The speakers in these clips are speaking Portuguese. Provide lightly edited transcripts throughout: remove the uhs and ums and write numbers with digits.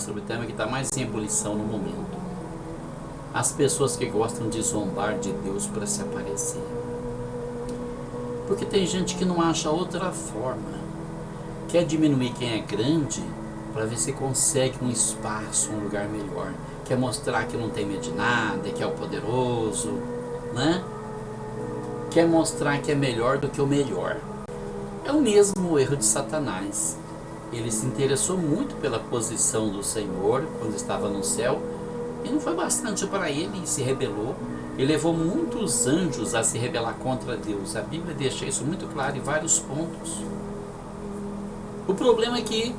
sobre o tema que está mais em ebulição no momento. As pessoas que gostam de zombar de Deus para se aparecer. Porque tem gente que não acha outra forma. Quer diminuir quem é grande para ver se consegue um espaço, um lugar melhor. Quer mostrar que não tem medo de nada, que é o poderoso, né? Quer mostrar que é melhor do que o melhor. É o mesmo erro de Satanás. Ele se interessou muito pela posição do Senhor quando estava no céu, e não foi bastante para ele e se rebelou. Ele levou muitos anjos a se rebelar contra Deus. A Bíblia deixa isso muito claro em vários pontos. O problema é que,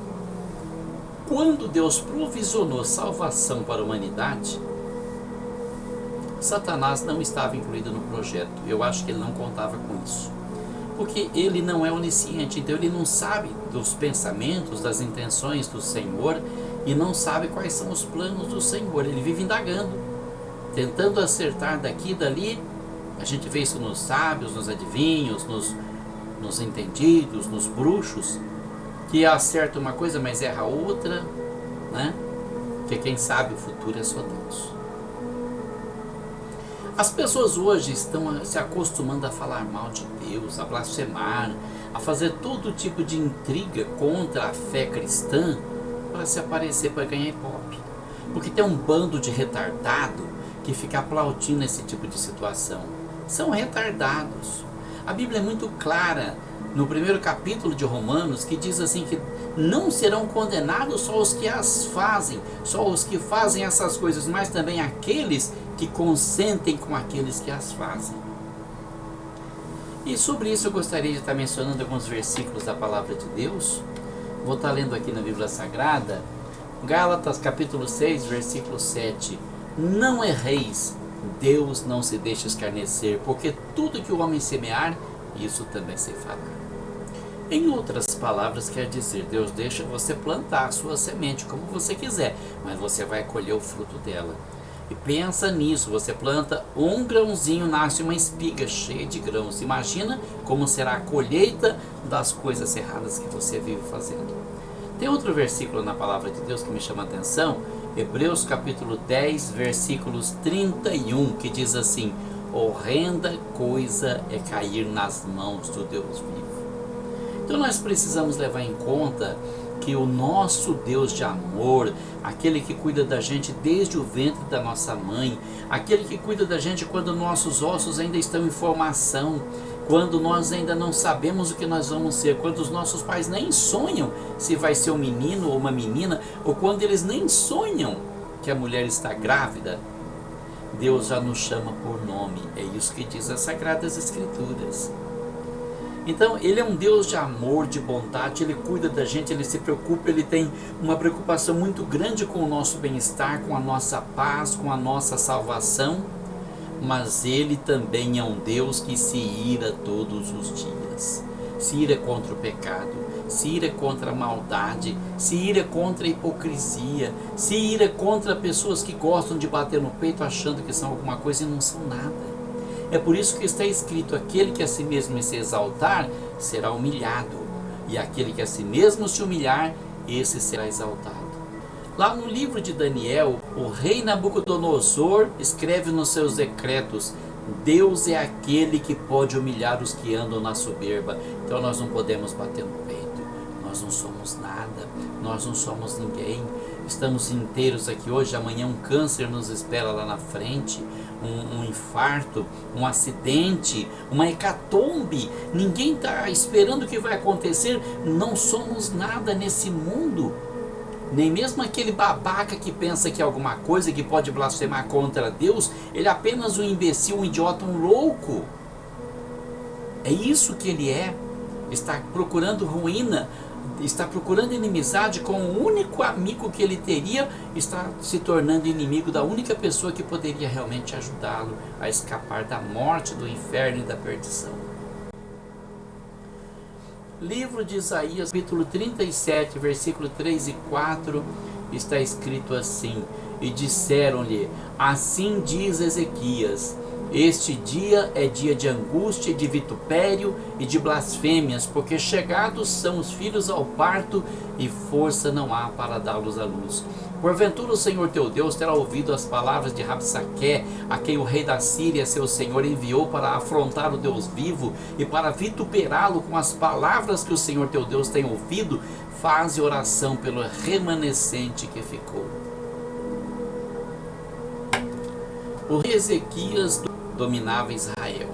quando Deus provisionou salvação para a humanidade, Satanás não estava incluído no projeto. Eu acho que ele não contava com isso. Porque ele não é onisciente, então ele não sabe dos pensamentos, das intenções do Senhor e não sabe quais são os planos do Senhor. Ele vive indagando, tentando acertar daqui e dali. A gente vê isso nos sábios, nos adivinhos, nos entendidos, nos bruxos, que acerta uma coisa, mas erra outra, né? Porque quem sabe o futuro é só Deus. As pessoas hoje estão se acostumando a falar mal de Deus, a blasfemar, a fazer todo tipo de intriga contra a fé cristã para se aparecer, para ganhar ibope. Porque tem um bando de retardado que fica aplaudindo esse tipo de situação. São retardados. A Bíblia é muito clara no primeiro capítulo de Romanos, que diz assim que não serão condenados só os que as fazem, só os que fazem essas coisas, mas também aqueles que consentem com aqueles que as fazem. E sobre isso eu gostaria de estar mencionando alguns versículos da palavra de Deus. Vou estar lendo aqui na Bíblia Sagrada, Gálatas capítulo 6, versículo 7. Não erreis, Deus não se deixa escarnecer, porque tudo que o homem semear, isso também se fará. Em outras palavras, quer dizer, Deus deixa você plantar a sua semente como você quiser, mas você vai colher o fruto dela. E pensa nisso, você planta um grãozinho, nasce uma espiga cheia de grãos. Imagina como será a colheita das coisas erradas que você vive fazendo. Tem outro versículo na palavra de Deus que me chama a atenção, Hebreus capítulo 10, versículos 31, que diz assim: horrenda coisa é cair nas mãos do Deus vivo. Então nós precisamos levar em conta que o nosso Deus de amor, aquele que cuida da gente desde o ventre da nossa mãe, aquele que cuida da gente quando nossos ossos ainda estão em formação, quando nós ainda não sabemos o que nós vamos ser, quando os nossos pais nem sonham se vai ser um menino ou uma menina, ou quando eles nem sonham que a mulher está grávida, Deus já nos chama por nome. É isso que diz as Sagradas Escrituras. Então, Ele é um Deus de amor, de bondade, Ele cuida da gente, Ele se preocupa, Ele tem uma preocupação muito grande com o nosso bem-estar, com a nossa paz, com a nossa salvação, mas Ele também é um Deus que se ira todos os dias, se ira contra o pecado, se ira contra a maldade, se ira contra a hipocrisia, se ira contra pessoas que gostam de bater no peito achando que são alguma coisa e não são nada. É por isso que está escrito: aquele que a si mesmo se exaltar será humilhado, e aquele que a si mesmo se humilhar, esse será exaltado. Lá no livro de Daniel, o rei Nabucodonosor escreve nos seus decretos: Deus é aquele que pode humilhar os que andam na soberba. Então nós não podemos bater no peito, nós não somos nada, nós não somos ninguém. Estamos inteiros aqui hoje, amanhã um câncer nos espera lá na frente, um infarto, um acidente, uma hecatombe. Ninguém está esperando o que vai acontecer. Não somos nada nesse mundo. Nem mesmo aquele babaca que pensa que é alguma coisa, que pode blasfemar contra Deus, ele é apenas um imbecil, um idiota, um louco. É isso que ele é. Está procurando ruína, está procurando inimizade com o único amigo que ele teria, está se tornando inimigo da única pessoa que poderia realmente ajudá-lo a escapar da morte, do inferno e da perdição. Livro de Isaías, capítulo 37, versículo 3 e 4, está escrito assim: e disseram-lhe: assim diz Ezequias, Este dia é dia de angústia, de vitupério e de blasfêmias, porque chegados são os filhos ao parto e força não há para dá-los à luz. Porventura o Senhor teu Deus terá ouvido as palavras de Rabsaqué, a quem o rei da Síria, seu senhor, enviou para afrontar o Deus vivo e para vituperá-lo com as palavras que o Senhor teu Deus tem ouvido. Faze oração pelo remanescente que ficou. O rei Ezequias dominava Israel.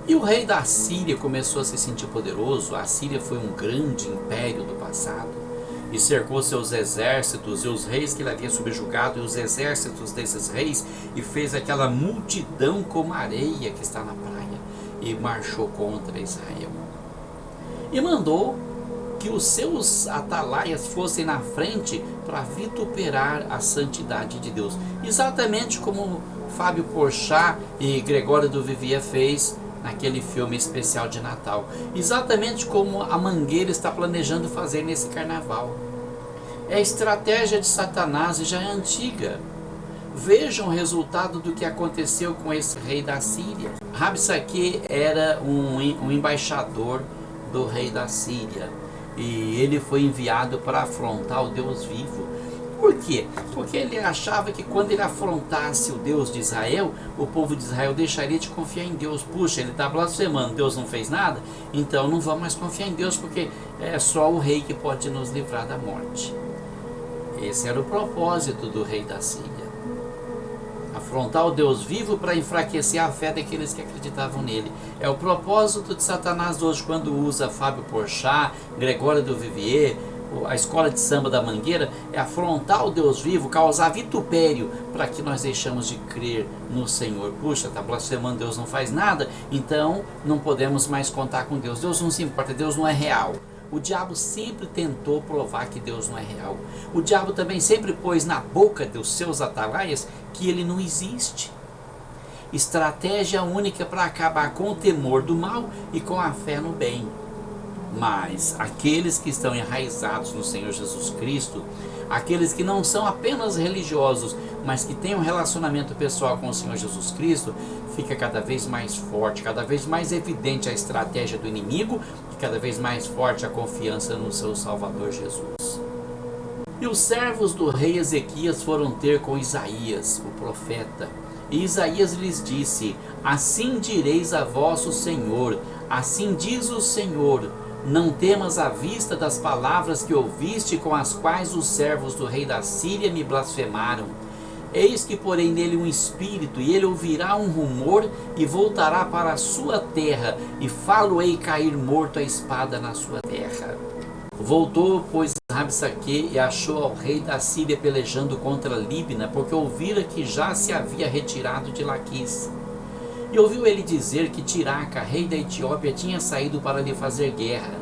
E o rei da Síria começou a se sentir poderoso. A Síria foi um grande império do passado e cercou seus exércitos e os reis que ele havia subjugado e os exércitos desses reis, e fez aquela multidão como a areia que está na praia, e marchou contra Israel. E mandou que os seus atalaias fossem na frente para vituperar a santidade de Deus. Exatamente como Fábio Porchat e Gregório do Vivier fez naquele filme especial de Natal. Exatamente como a Mangueira está planejando fazer nesse carnaval. É a estratégia de Satanás e já é antiga. Vejam o resultado do que aconteceu com esse rei da Síria. Rabsaquê era um embaixador do rei da Síria, e ele foi enviado para afrontar o Deus vivo. Por quê? Porque ele achava que quando ele afrontasse o Deus de Israel, o povo de Israel deixaria de confiar em Deus. Puxa, ele está blasfemando, Deus não fez nada, então não vamos mais confiar em Deus, porque é só o rei que pode nos livrar da morte. Esse era o propósito do rei da Síria. Afrontar o Deus vivo para enfraquecer a fé daqueles que acreditavam nele. É o propósito de Satanás hoje, quando usa Fábio Porchat, Gregório do Vivier, a escola de samba da Mangueira, é afrontar o Deus vivo, causar vitupério, para que nós deixamos de crer no Senhor. Puxa, está blasfemando, Deus não faz nada, então não podemos mais contar com Deus. Deus não se importa, Deus não é real. O diabo sempre tentou provar que Deus não é real. O diabo também sempre pôs na boca dos seus atalaias que ele não existe. Estratégia única para acabar com o temor do mal e com a fé no bem. Mas aqueles que estão enraizados no Senhor Jesus Cristo, aqueles que não são apenas religiosos, mas que têm um relacionamento pessoal com o Senhor Jesus Cristo, fica cada vez mais forte, cada vez mais evidente a estratégia do inimigo, e cada vez mais forte a confiança no seu Salvador Jesus. E os servos do rei Ezequias foram ter com Isaías, o profeta. E Isaías lhes disse: assim direis a vosso Senhor, assim diz o Senhor, não temas à vista das palavras que ouviste, com as quais os servos do rei da Síria me blasfemaram. Eis que porei nele um espírito, e ele ouvirá um rumor, e voltará para a sua terra, e fá-lo-ei cair morto a espada na sua terra. Voltou, pois, Rabsaquê, e achou ao rei da Síria pelejando contra Líbina, porque ouvira que já se havia retirado de Laquis. E ouviu ele dizer que Tiraca, rei da Etiópia, tinha saído para lhe fazer guerra.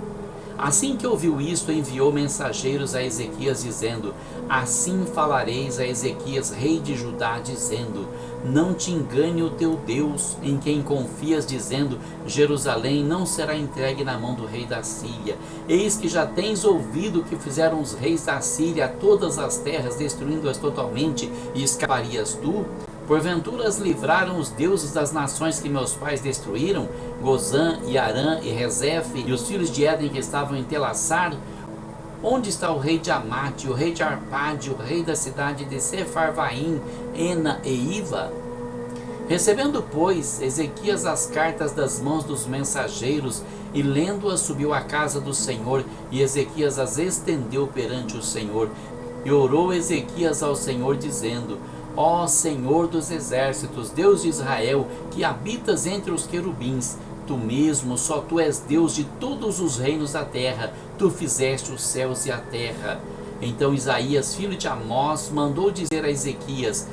Assim que ouviu isto, enviou mensageiros a Ezequias, dizendo: assim falareis a Ezequias, rei de Judá, dizendo: não te engane o teu Deus, em quem confias, dizendo: Jerusalém não será entregue na mão do rei da Síria. Eis que já tens ouvido o que fizeram os reis da Síria a todas as terras, destruindo-as totalmente, e escaparias tu? Porventura as livraram os deuses das nações que meus pais destruíram, Gozã e Arã e Rezefe, e os filhos de Éden que estavam em Telassar? Onde está o rei de Amate, o rei de Arpade, o rei da cidade de Sefarvaim, Ena e Iva? Recebendo, pois, Ezequias as cartas das mãos dos mensageiros, e lendo-as, subiu à casa do Senhor, e Ezequias as estendeu perante o Senhor. E orou Ezequias ao Senhor, dizendo: ó Senhor dos exércitos, Deus de Israel, que habitas entre os querubins, tu mesmo, só tu és Deus de todos os reinos da terra, tu fizeste os céus e a terra. Então Isaías, filho de Amós, mandou dizer a Ezequias: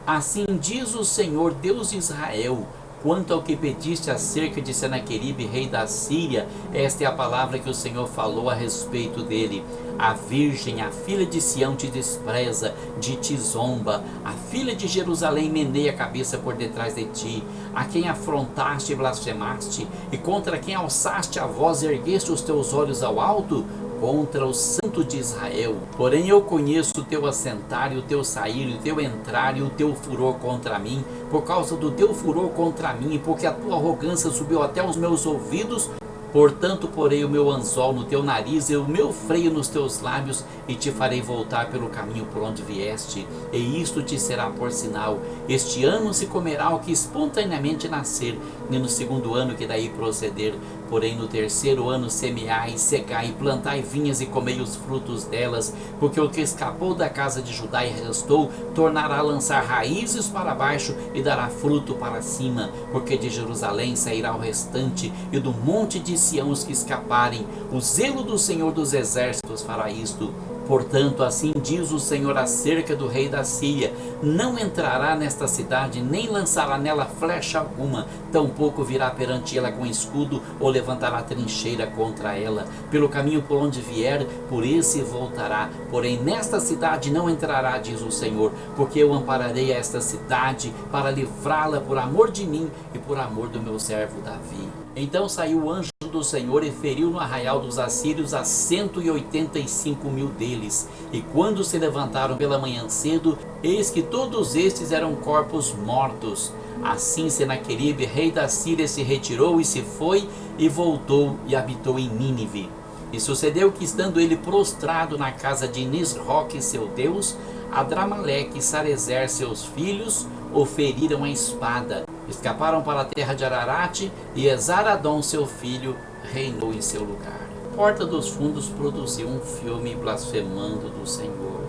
assim diz o Senhor, Deus de Israel, quanto ao que pediste acerca de Senaqueribe, rei da Síria, esta é a palavra que o Senhor falou a respeito dele. A virgem, a filha de Sião, te despreza, de ti zomba. A filha de Jerusalém meneia a cabeça por detrás de ti. A quem afrontaste e blasfemaste, e contra quem alçaste a voz e ergueste os teus olhos ao alto? contra o Santo de Israel. Porém eu conheço o teu assentar e o teu sair, e o teu entrar e o teu furor contra mim, por causa do teu furor contra mim, porque a tua arrogância subiu até os meus ouvidos. Portanto, porei o meu anzol no teu nariz e o meu freio nos teus lábios, e te farei voltar pelo caminho por onde vieste, e isto te será por sinal. Este ano se comerá o que espontaneamente nascer, e no segundo ano que daí proceder. Porém no terceiro ano semeai, cegai, plantai vinhas e comei os frutos delas, porque o que escapou da casa de Judá e restou, tornará a lançar raízes para baixo e dará fruto para cima, porque de Jerusalém sairá o restante, e do monte de Sião os que escaparem. O zelo do Senhor dos exércitos fará isto. Portanto, assim diz o Senhor acerca do rei da Síria: não entrará nesta cidade, nem lançará nela flecha alguma, tampouco virá perante ela com escudo, ou levantará trincheira contra ela. Pelo caminho por onde vier, por esse voltará. Porém nesta cidade não entrará, diz o Senhor, porque eu ampararei a esta cidade para livrá-la por amor de mim e por amor do meu servo Davi. Então saiu o anjo do Senhor e feriu no arraial dos assírios a 185.000 deles. E quando se levantaram pela manhã cedo, eis que todos estes eram corpos mortos. Assim Senaqueribe, rei da Síria, se retirou e se foi, e voltou e habitou em Nínive. E sucedeu que, estando ele prostrado na casa de Nisroque, seu Deus, Adramaleque e Sarezer, seus filhos, o feriram a espada. Escaparam para a terra de Ararate, e Esaradom, seu filho, reinou em seu lugar. Porta dos Fundos produziu um filme blasfemando do Senhor,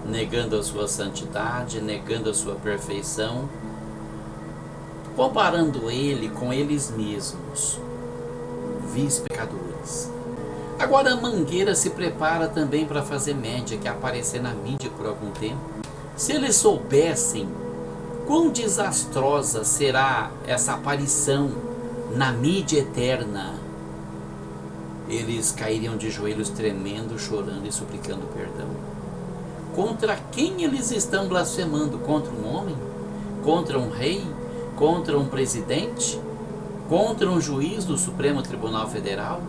negando a sua santidade, negando a sua perfeição, comparando ele com eles mesmos, vis pecadores. Agora a Mangueira se prepara também para fazer média, que é aparecer na mídia por algum tempo. Se eles soubessem quão desastrosa será essa aparição na mídia eterna, eles cairiam de joelhos tremendo, chorando e suplicando perdão. Contra quem eles estão blasfemando? Contra um homem? Contra um rei? Contra um presidente? Contra um juiz do Supremo Tribunal Federal?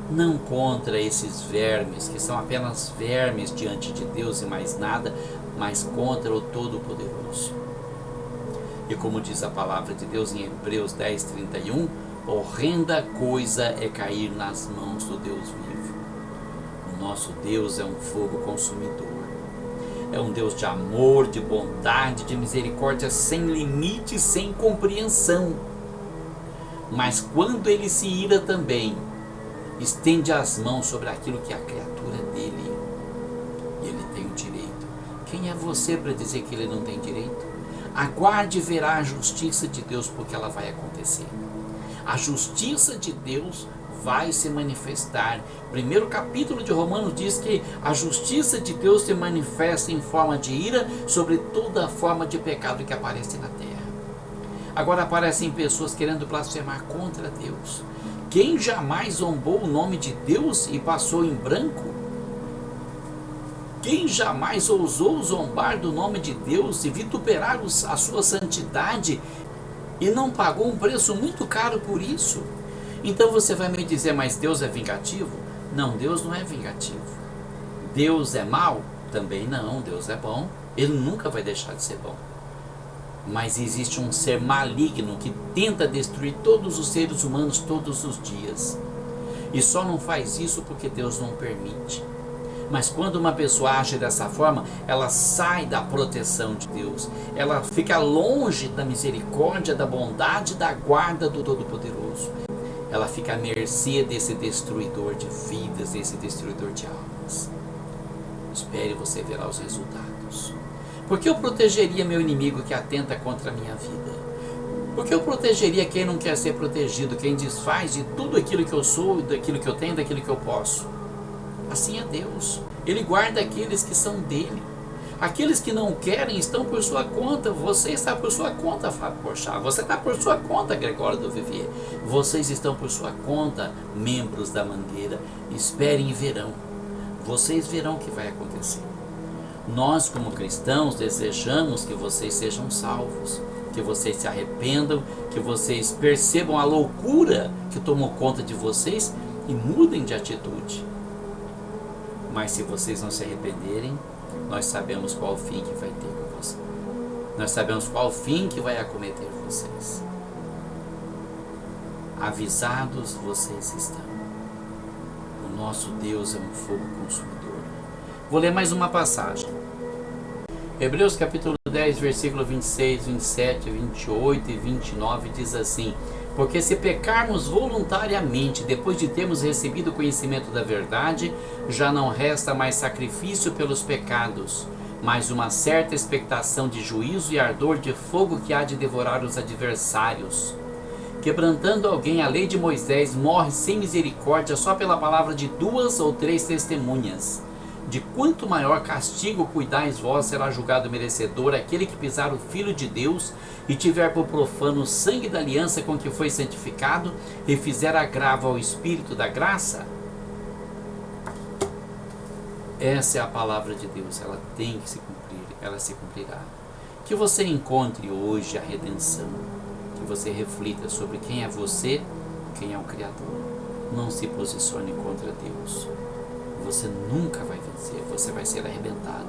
Não contra esses vermes, que são apenas vermes diante de Deus e mais nada, mas contra o Todo-Poderoso. E como diz a palavra de Deus em Hebreus 10:31, horrenda coisa é cair nas mãos do Deus vivo. O nosso Deus é um fogo consumidor. É um Deus de amor, de bondade, de misericórdia, sem limite, sem compreensão. Mas quando ele se ira também, estende as mãos sobre aquilo que é a criatura dele. E ele tem o direito. Quem é você para dizer que ele não tem direito? Aguarde e verá a justiça de Deus, porque ela vai acontecer. A justiça de Deus vai se manifestar. O primeiro capítulo de Romanos diz que a justiça de Deus se manifesta em forma de ira sobre toda forma de pecado que aparece na terra. Agora aparecem pessoas querendo blasfemar contra Deus. Quem jamais zombou o nome de Deus e passou em branco? Quem jamais ousou zombar do nome de Deus e vituperar a sua santidade e não pagou um preço muito caro por isso? Então você vai me dizer, mas Deus é vingativo? Não, Deus não é vingativo. Deus é mau? Também não, Deus é bom. Ele nunca vai deixar de ser bom. Mas existe um ser maligno que tenta destruir todos os seres humanos todos os dias. E só não faz isso porque Deus não permite. Mas quando uma pessoa age dessa forma, ela sai da proteção de Deus. Ela fica longe da misericórdia, da bondade, da guarda do Todo-Poderoso. Ela fica à mercê desse destruidor de vidas, desse destruidor de almas. Espere e você verá os resultados. Porque eu protegeria meu inimigo que atenta contra a minha vida? Porque eu protegeria quem não quer ser protegido, quem desfaz de tudo aquilo que eu sou, daquilo que eu tenho, daquilo que eu posso? Assim é Deus. Ele guarda aqueles que são dele. Aqueles que não querem estão por sua conta. Você está por sua conta, Fábio Porchat. Você está por sua conta, Gregório do Vivier. Vocês estão por sua conta, membros da Mangueira. Esperem e verão. Vocês verão o que vai acontecer. Nós, como cristãos, desejamos que vocês sejam salvos, que vocês se arrependam, que vocês percebam a loucura que tomou conta de vocês e mudem de atitude. Mas se vocês não se arrependerem, nós sabemos qual o fim que vai ter com vocês. Nós sabemos qual o fim que vai acometer vocês. Avisados vocês estão. O nosso Deus é um fogo consumidor. Vou ler mais uma passagem. Hebreus capítulo 10, versículo 26, 27, 28 e 29 diz assim: porque se pecarmos voluntariamente, depois de termos recebido o conhecimento da verdade, já não resta mais sacrifício pelos pecados, mas uma certa expectação de juízo e ardor de fogo que há de devorar os adversários. Quebrantando alguém a lei de Moisés, morre sem misericórdia só pela palavra de 2 ou 3 testemunhas. De quanto maior castigo cuidais vós, será julgado merecedor aquele que pisar o Filho de Deus e tiver por profano o sangue da aliança com que foi santificado e fizer agravo ao Espírito da graça? Essa é a palavra de Deus, ela tem que se cumprir, ela se cumprirá. Que você encontre hoje a redenção, que você reflita sobre quem é você, quem é o Criador. Não se posicione contra Deus. Você nunca vai vencer, você vai ser arrebentado.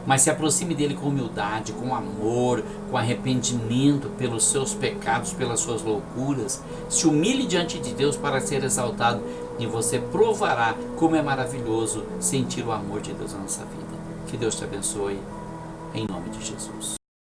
Mas se aproxime dele com humildade, com amor, com arrependimento pelos seus pecados, pelas suas loucuras. Se humilhe diante de Deus para ser exaltado e você provará como é maravilhoso sentir o amor de Deus na nossa vida. Que Deus te abençoe, em nome de Jesus.